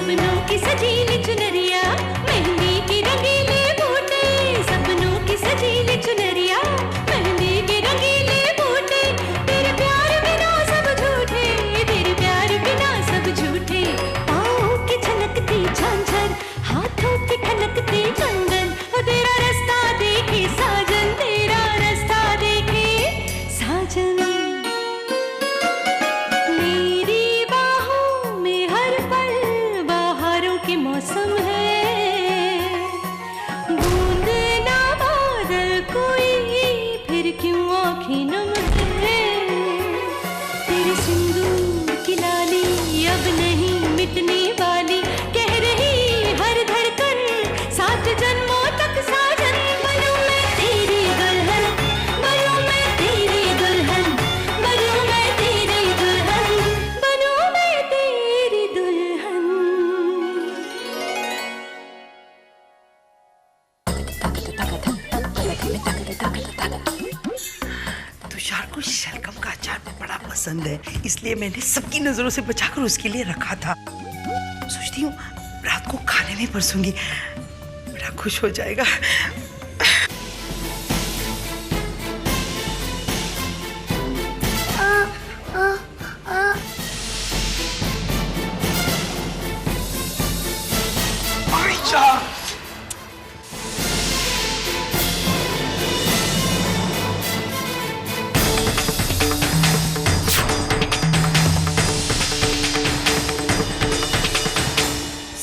सपनों की सजीली चुनरिया, मेहंदी की रंगीले बूटे, सपनों की सजीली चुनरिया, मेहंदी के रंगीले बूटे, तेरे प्यार बिना सब झूठे, तेरे प्यार बिना सब झूठे, पाँव की छलकती झांझर, हाथों की ठनकती कंगन, तेरा रास्ता देखे साजन, तेरा रास्ता देखे साजन। मेरी बाहों में हर पल बहारों के मौसम है, बूंद ना बादल कोई फिर क्यों आँखें नम है, तेरे सिंदूर की लाली अब नहीं मिटने वाली, कह रही हर धड़कन 7 जन्मों तक साजन। बनूं मैं तेरी दुल्हन, बनूं मैं तेरी दुल्हन, बनूं मैं तेरी दुल्हन, बनूं मैं तेरी दुल्हन। तुषार को शलगम का अचार बड़ा पसंद है, इसलिए मैंने सबकी नजरों से बचाकर उसके लिए रखा था। सोचती हूँ रात को खाने में परसूंगी, बड़ा खुश हो जाएगा। आयशा!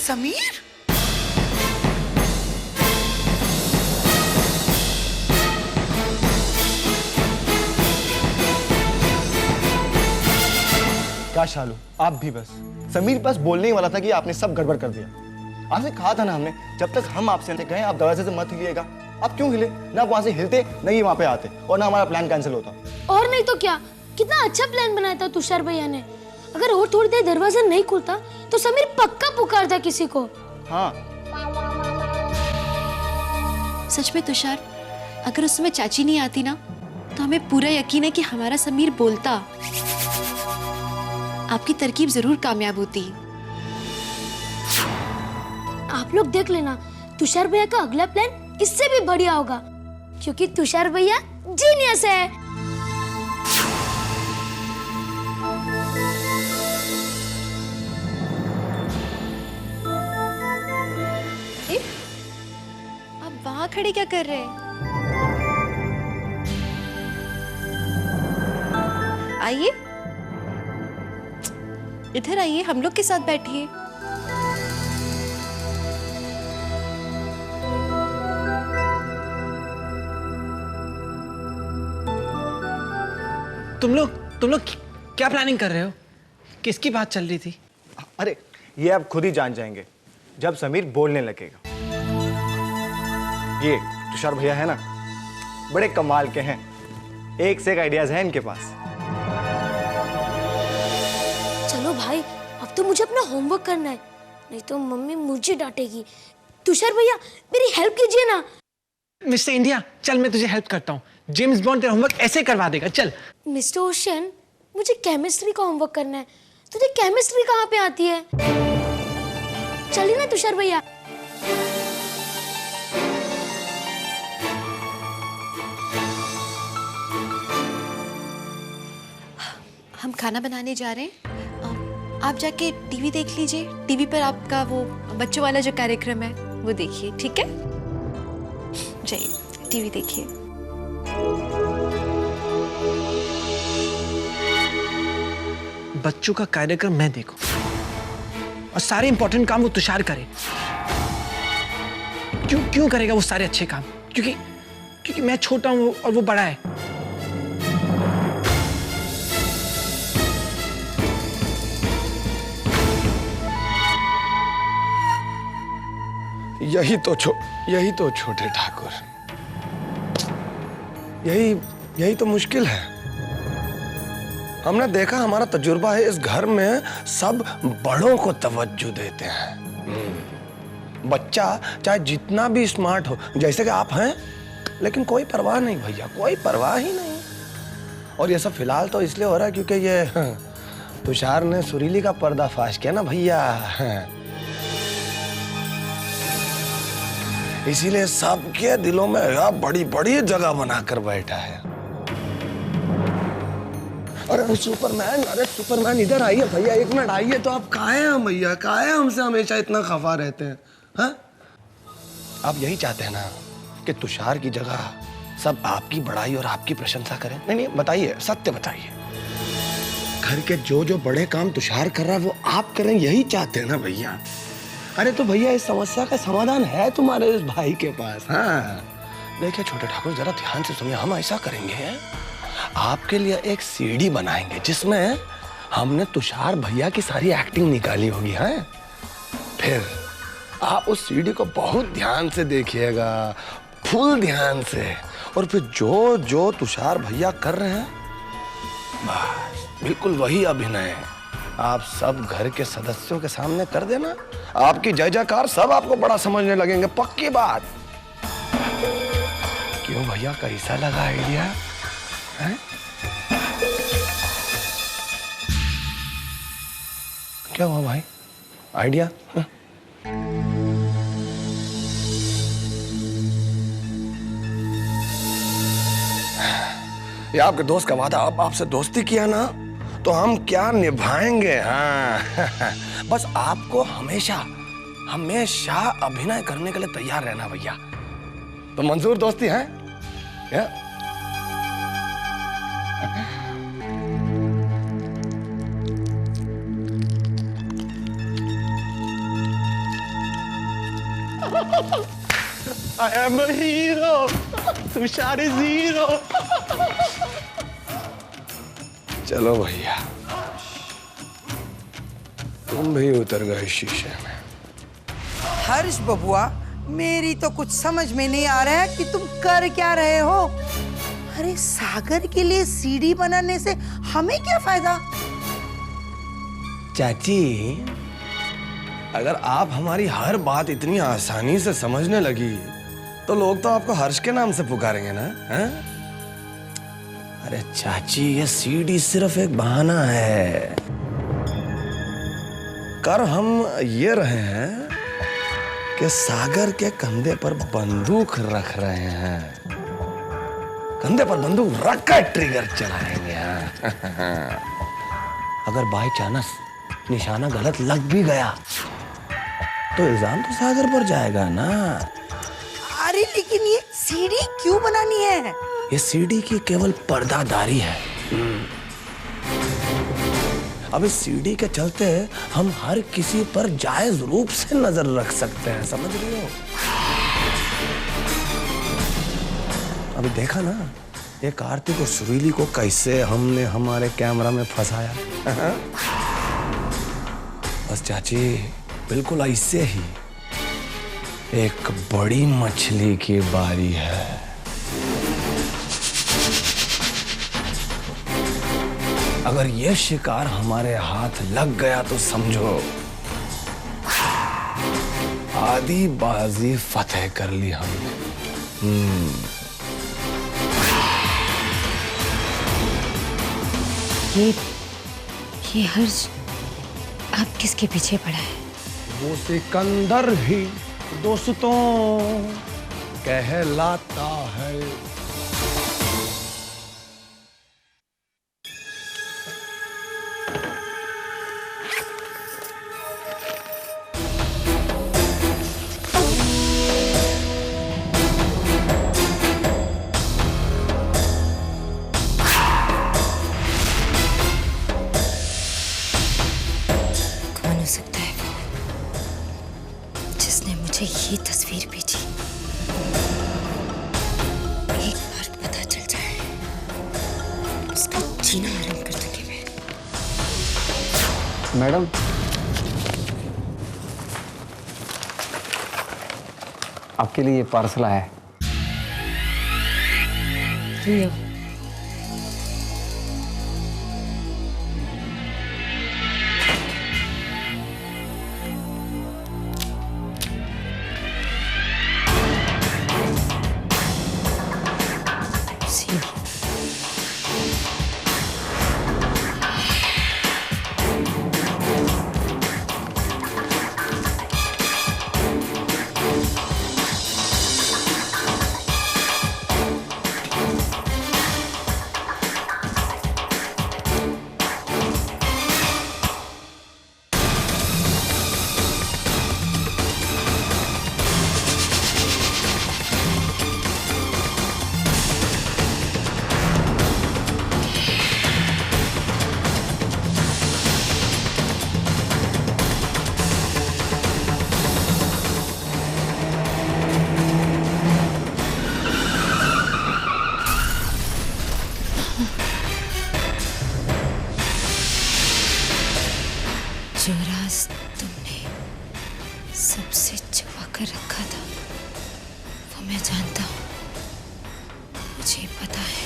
समीर? क्या शालू, आप भी बस। समीर बस बोलने ही वाला था कि आपने सब गड़बड़ कर दिया। आपसे कहा था ना हमने, जब तक हम आपसे कहें आप दरवाजे से मत हिलिएगा। आप क्यों हिले? ना आप वहां से हिलते, ना ही वहां पे आते, और ना हमारा प्लान कैंसिल होता। और नहीं तो क्या, कितना अच्छा प्लान बनाया था तुषार भैया ने। अगर और थोड़ी देर दरवाजा नहीं खुलता तो समीर पक्का पुकारता किसी को। हाँ, सच में तुषार, अगर उस समय चाची नहीं आती ना, तो हमें पूरा यकीन है कि हमारा समीर बोलता। आपकी तरकीब जरूर कामयाब होती। आप लोग देख लेना, तुषार भैया का अगला प्लान इससे भी बढ़िया होगा, क्योंकि तुषार भैया जीनियस है। आप वहां खड़े क्या कर रहे हैं? आइए, इधर आइए, हम लोग के साथ बैठिए। तुम लोग क्या प्लानिंग कर रहे हो? किसकी बात चल रही थी? अरे ये आप खुद ही जान जाएंगे जब समीर बोलने लगेगा। ये तुषार भैया है ना, बड़े कमाल के हैं, एक से एक आइडियाज हैं इनके पास। चलो भाई, अब तो मुझे अपना होमवर्क करना है, नहीं तो मम्मी मुझे डांटेगी। तुषार भैया मेरी हेल्प कीजिए ना। मिस्टर इंडिया, चल मैं तुझे हेल्प करता हूँ। जेम्स बॉन्ड तेरा होमवर्क ऐसे करवा देगा, चल। मिस्टर ओशन, मुझे केमिस्ट्री का होमवर्क करना है। तुझे केमिस्ट्री कहाँ पे आती है? चलिए ना तुषार भैया। हम खाना बनाने जा रहे हैं, आप जाके टीवी देख लीजिए। टीवी पर आपका वो बच्चों वाला जो कार्यक्रम है वो देखिए, ठीक है? जाइए टीवी देखिए। बच्चों का कार्यक्रम मैं देखूं और सारे इंपॉर्टेंट काम वो तुषार करे। क्यों करेगा वो सारे अच्छे काम? क्योंकि मैं छोटा हूं और वो बड़ा है। यही तो छोटे ठाकुर, यही तो मुश्किल है। हमने देखा, हमारा तजुर्बा है, इस घर में सब बड़ों को तवज्जो देते हैं। बच्चा चाहे जितना भी स्मार्ट हो, जैसे कि आप हैं, लेकिन कोई परवाह नहीं भैया, कोई परवाह ही नहीं। और ये सब फिलहाल तो इसलिए हो रहा है क्योंकि ये तुषार ने सुरीली का पर्दाफाश किया ना भैया। इसीलिए सबके दिलों में यह बड़ी बड़ी जगह बनाकर बैठा है। अरे सुपरमैन इधर आइए भैया, 1 मिनट आइए। तो आप कहाँ हैं भैया, कहाँ हैं? हमसे हमेशा इतना खफा रहते हैं। हाँ, आप यही चाहते हैं ना कि तुषार की जगह सब आपकी बड़ाई और आपकी प्रशंसा करें? नहीं, बताइए, सत्य बताइए। घर के जो जो बड़े काम तुषार कर रहा है वो आप करें, यही चाहते हैं ना भैया? अरे तो भैया, इस समस्या का समाधान है तुम्हारे इस भाई के पास। हाँ, देखिए छोटे ठाकुर, जरा ध्यान से सुनिए। हम ऐसा करेंगे, आपके लिए एक सीडी बनाएंगे जिसमें हमने तुषार भैया की सारी एक्टिंग निकाली होगी। हाँ, फिर आप उस सीडी को बहुत ध्यान से देखिएगा, फुल ध्यान से, और फिर जो जो तुषार भैया कर रहे हैं बस बिल्कुल वही अभिनय आप सब घर के सदस्यों के सामने कर देना। आपकी जय जयकार सब आपको बड़ा समझने लगेंगे, पक्की बात। क्यों भैया, कैसा लगा आइडिया? है? क्या हुआ भाई, आइडिया? ये आपके दोस्त का वादा, अब आपसे दोस्ती किया ना तो हम क्या निभाएंगे। हाँ बस आपको हमेशा हमेशा अभिनय करने के लिए तैयार रहना भैया। तो मंजूर दोस्ती है? I am a hero. Tushar is hero. चलो भैया, तुम भी उतर गए शीशे में। हर्ष बबुआ, मेरी तो कुछ समझ में नहीं आ रहा है कि तुम कर क्या रहे हो। अरे सागर के लिए सीडी बनाने से हमें क्या फायदा? चाची, अगर आप हमारी हर बात इतनी आसानी से समझने लगी तो लोग तो आपको हर्ष के नाम से पुकारेंगे ना। है? अरे चाची, ये सीडी सिर्फ एक बहाना है। कर हम ये रहे हैं कि सागर के कंधे पर बंदूक रख रहे हैं, कंधे पर बंदूक रखकर ट्रिगर चलाएंगे। अगर बाय चांस निशाना गलत लग भी गया तो इल्जाम तो सागर पर जाएगा ना। अरे लेकिन ये सीडी क्यों बनानी है? ये सीडी की केवल पर्दादारी है। अब इस सीडी के चलते हम हर किसी पर जायज रूप से नजर रख सकते हैं, समझ रही हो? अभी देखा ना ये कार्तिक और सुरीली को कैसे हमने हमारे कैमरा में फंसाया। बस चाची, बिल्कुल ऐसे ही एक बड़ी मछली की बारी है। अगर ये शिकार हमारे हाथ लग गया तो समझो आधी बाजी फतेह कर ली हमने। ये हर्ष आप किसके पीछे पड़ा है? वो सिकंदर ही दोस्तों कहलाता है। कौन हो सकता है वो जिसने मुझे ये तस्वीर भेजी? एक बार पता चल जाए उसका जीना आराम कर दूंगी मैं। मैडम, आपके लिए ये पार्सल आया है। जो राज तुमने सबसे छुपा कर रखा था वो मैं जानता हूँ। मुझे पता है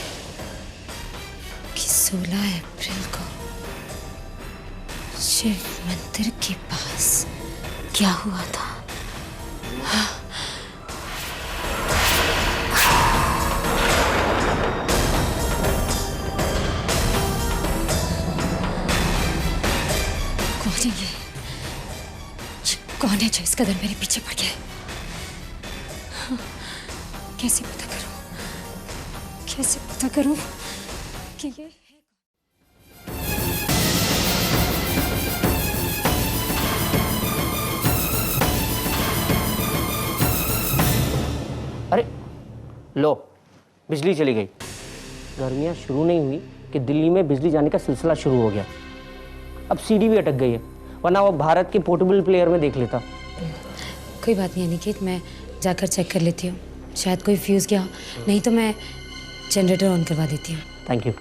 कि 16 अप्रैल को शिव मंदिर के पास क्या हुआ था। कौन है ये? कौन है जो इस कदर मेरे पीछे पड़ गया है? कैसे पता करूं? कैसे पता करूं कि ये अरे लो, बिजली चली गई। गर्मियाँ शुरू नहीं हुई कि दिल्ली में बिजली जाने का सिलसिला शुरू हो गया। अब सीडी भी अटक गई है, वरना वो भारत के पोर्टेबल प्लेयर में देख लेता। कोई बात नहीं अनिकेत, मैं जाकर चेक कर लेती हूँ। शायद कोई फ्यूज़ गया हो, नहीं तो मैं जनरेटर ऑन करवा देती हूँ। Thank you.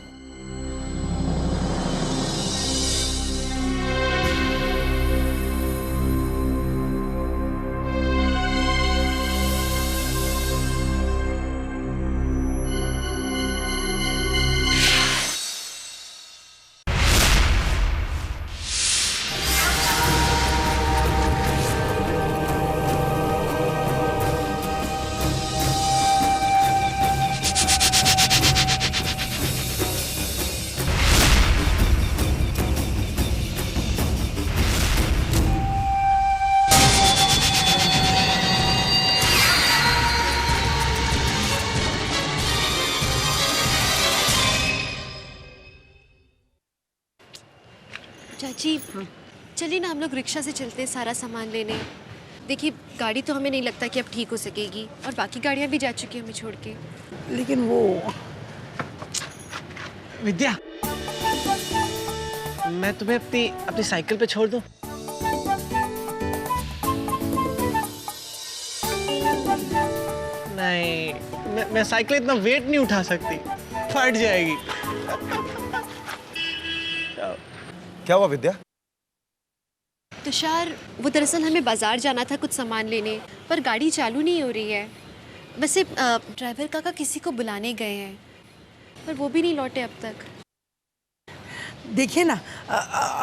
चाची चलिए ना, हम लोग रिक्शा से चलते हैं सारा सामान लेने। देखिए गाड़ी तो हमें नहीं लगता कि अब ठीक हो सकेगी, और बाकी गाड़ियाँ भी जा चुकी हैं हमें छोड़ के। लेकिन वो विद्या, मैं तुम्हें अपनी अपनी साइकिल पे छोड़ दूं? नहीं, मैं साइकिल इतना वेट नहीं उठा सकती, फट जाएगी। क्या हुआ विद्या? तुषार, वो दरअसल हमें बाजार जाना था कुछ सामान लेने, पर गाड़ी चालू नहीं हो रही है। वैसे ड्राइवर काका किसी को बुलाने गए हैं, पर वो भी नहीं लौटे अब तक। देखिए ना,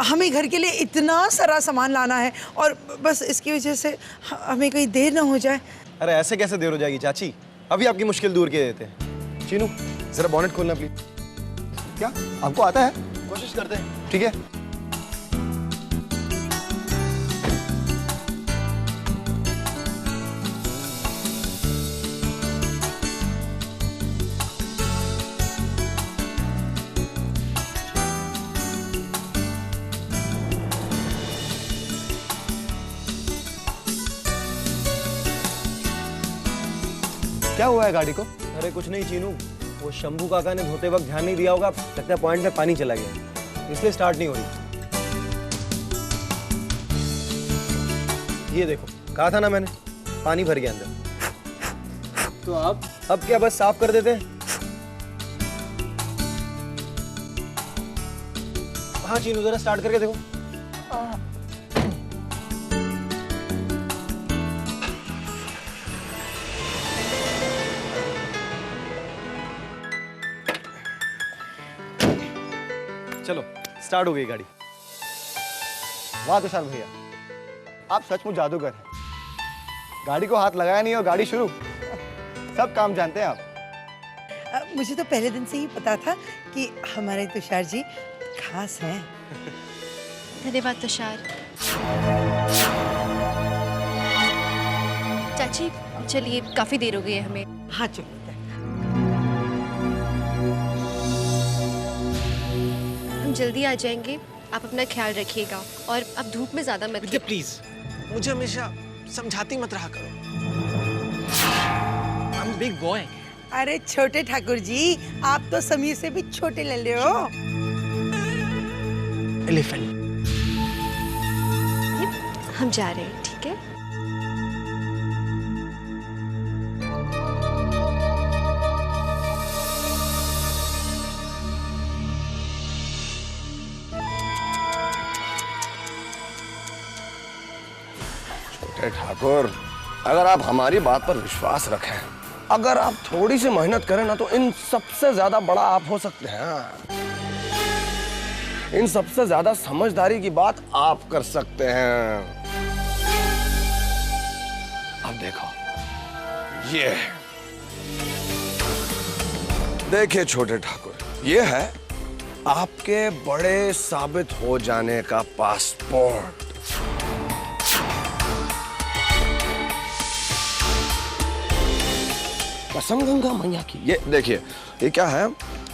हमें घर के लिए इतना सारा सामान लाना है और बस इसकी वजह से हमें कहीं देर ना हो जाए। अरे ऐसे कैसे देर हो जाएगी चाची? अभी आपकी मुश्किल दूर किए देते हैं। चीनू, जरा बॉनेट खोलना प्लीज। क्या आपको आता है? कोशिश करते हैं, ठीक है? क्या हुआ है गाड़ी को? अरे कुछ नहीं चीनू, वो शंभू काका ने धोते वक्त ध्यान नहीं दिया होगा, लगता है पॉइंट में पानी चला गया, इसलिए स्टार्ट नहीं हो रही। ये देखो, कहा था ना मैंने, पानी भर गया अंदर। तो अब क्या बस साफ कर देते हैं? हाँ चीनू, जरा स्टार्ट करके देखो। चलो, स्टार्ट हो गई गाड़ी। वाह तुषार भैया, आप सचमुच जादूगर हैं। गाड़ी को हाथ लगाया नहीं और गाड़ी शुरू। सब काम जानते हैं आप। मुझे तो पहले दिन से ही पता था कि हमारे तुषार जी खास हैं। धन्यवाद तुषार। चाची चलिए, काफी देर हो गई है हमें। हाँ चलो। हम जल्दी आ जाएंगे, आप अपना ख्याल रखिएगा और अब धूप में ज्यादा मत। विद्या प्लीज, मुझे हमेशा समझाती मत रहा करो। I'm a big boy. अरे छोटे ठाकुर जी, आप तो समीर से भी छोटे ले ले हो। एलिफेंट। हम जा रहे हैं, ठीक है? छोटे ठाकुर, अगर आप हमारी बात पर विश्वास रखें, अगर आप थोड़ी सी मेहनत करें ना, तो इन सबसे ज्यादा बड़ा आप हो सकते हैं। इन सबसे ज्यादा समझदारी की बात आप कर सकते हैं। अब देखो, ये देखिए छोटे ठाकुर, ये है आपके बड़े साबित हो जाने का पासपोर्ट। कसम गंगा मैया की। ये देखिए, ये क्या है,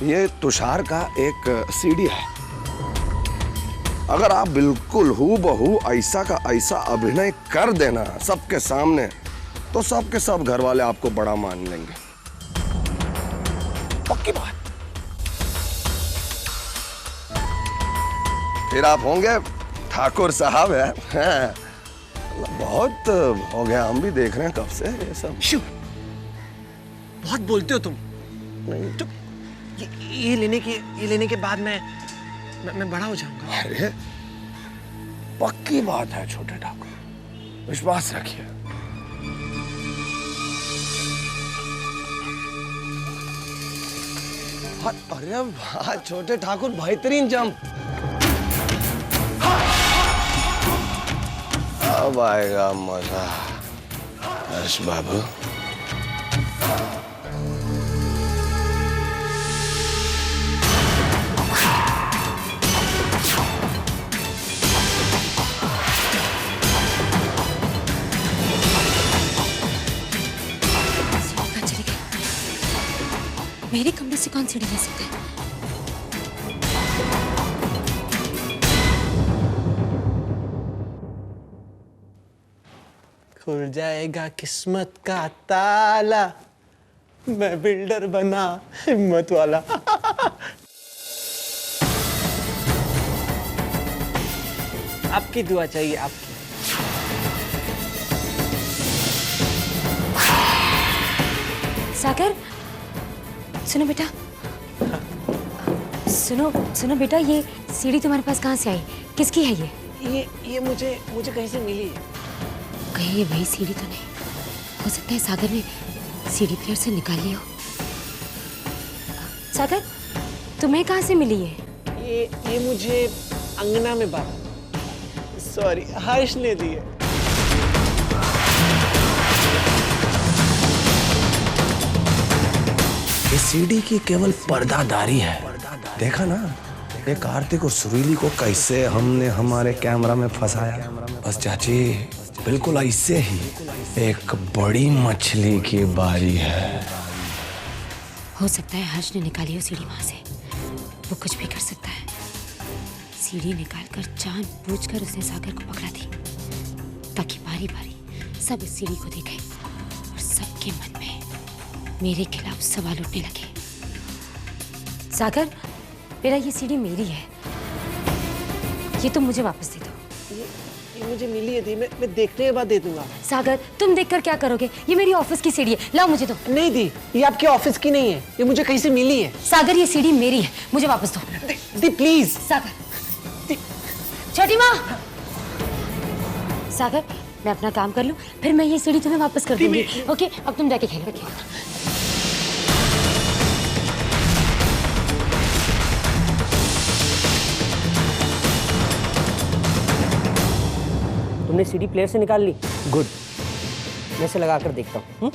ये तुषार का एक सीडी है। अगर आप बिल्कुल हूबहू ऐसा का ऐसा अभिनय कर देना सबके सामने, तो सबके सब घर वाले आपको बड़ा मान लेंगे, पक्की बात। फिर आप होंगे ठाकुर साहब है। बहुत हो गया, हम भी देख रहे हैं कब से ये सब। शिव, बहुत बोलते हो तुम। नहीं तो ये लेने के बाद मैं बड़ा हो जाऊंगा। अरे पक्की बात है छोटे ठाकुर, विश्वास रखिए। अरे वाह छोटे ठाकुर, बेहतरीन जंप। अब आएगा मजा हर्ष बाबू। मेरे कमरे से कौन सीढ़ी ले सकता है? खुल जाएगा किस्मत का ताला, मैं बिल्डर बना हिम्मत वाला। आपकी दुआ चाहिए, आपकी। सागर, सुनो बेटा। सुनो बेटा, ये सीढ़ी तुम्हारे पास कहाँ से आई? किसकी है ये? ये मुझे कहीं से मिली है। कहीं ये वही सीढ़ी तो नहीं? हो सकता है सागर ने सीढ़ी प्लेयर से निकाल ली हो। सागर, तुम्हें कहाँ से मिली है? ये मुझे अंगना में बाबा, सॉरी, हर्ष ने दी है। ये सीडी की केवल पर्दादारी है। देखा ना, ये कार्तिक और सुरीली को कैसे हमने हमारे कैमरा में फंसाया। बस चाची, बिल्कुल ऐसे ही एक बड़ी मछली की बारी है। हो सकता है हर्ष ने निकाली हो सीढ़ी वहां से। वो कुछ भी कर सकता है। सीढ़ी निकालकर जानबूझकर उसने सागर को पकड़ा दी, ताकि बारी बारी सब इस सीढ़ी को देखें और सबके मन में मेरे खिलाफ सवाल उठने लगे। सागर, मेरा ये सीढ़ी मेरी है, ये तुम मुझे वापस दे दो। ये मुझे मिली है, मैं देखने के बाद दे दूंगा। सागर, तुम देखकर क्या करोगे? ये मेरी ऑफिस की सीढ़ी है, लाओ मुझे दो। नहीं दी, ये आपके ऑफिस की नहीं है, ये मुझे कहीं से मिली है। सागर, ये सीढ़ी मेरी है, मुझे वापस दो। दी प्लीज। सागर, छोटी माँ। सागर, मैं अपना काम कर लूं, फिर मैं ये सीढ़ी तुम्हें वापस कर दूंगी। ओके, अब तुम जाके खेलो। तुमने सीडी प्लेयर से निकाल ली? गुड, मैं इसे लगा कर देखता हूँ।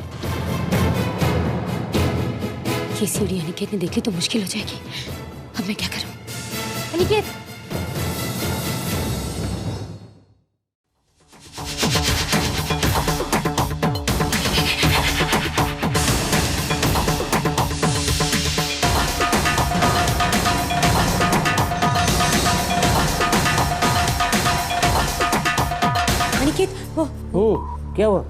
ये सीढ़ी अनिकेत ने देखी तो मुश्किल हो जाएगी। अब मैं क्या करूं? अनिकेत, क्या हुआ?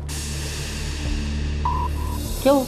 क्या हुआ?